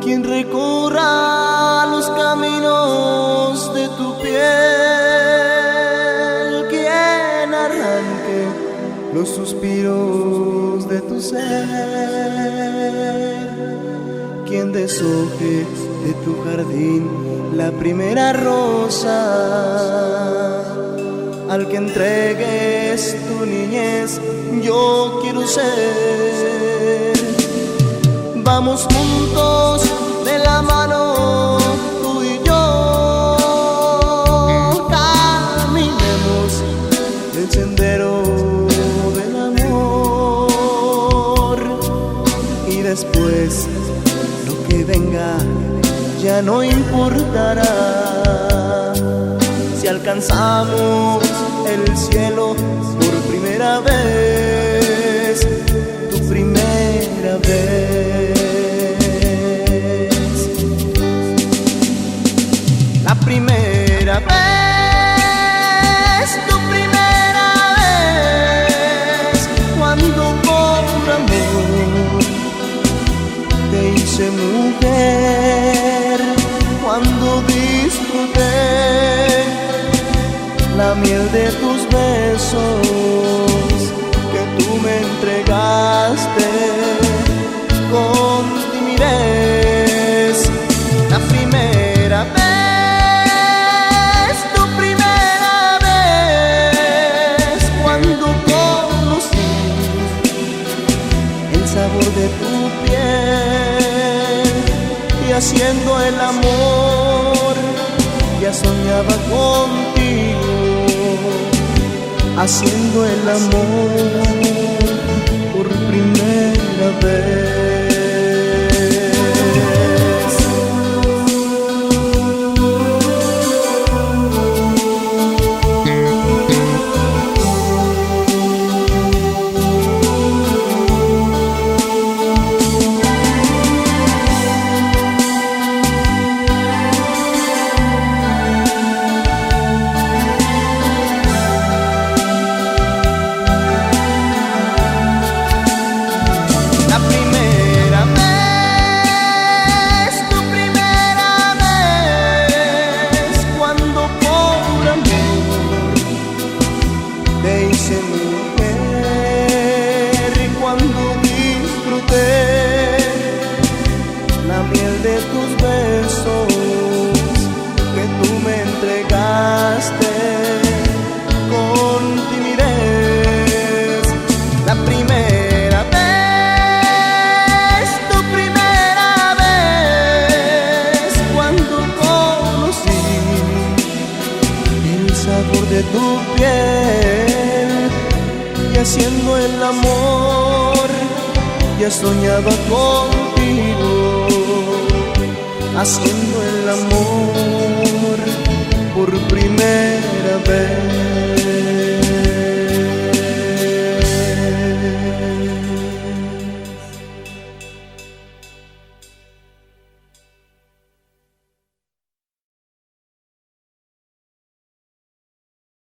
quien recorra los caminos de tu piel, quien arranque los suspiros de tu ser, quien deshoje de tu jardín la primera rosa, al que entregues tu niñez, yo quiero ser. Vamos juntos de la mano, tú y yo, caminemos el sendero del amor, y después lo que venga ya no importará. Si alcanzamos el cielo por primera vez, tu primera vez, la primera vez, tu primera vez, cuando por amor te hice mujer, cuando disfruté la miel de tus besos que tú me entregaste con timidez. La primera vez, tu primera vez, cuando conocí el sabor de tu piel, y haciendo el amor ya soñaba contigo, haciendo el amor por primera vez. Mujer, cuando disfruté la miel de tus besos que tú me entregaste con timidez. La primera vez, tu primera vez, cuando conocí el sabor de tu piel, y haciendo el amor ya soñaba contigo, haciendo el amor por primera vez.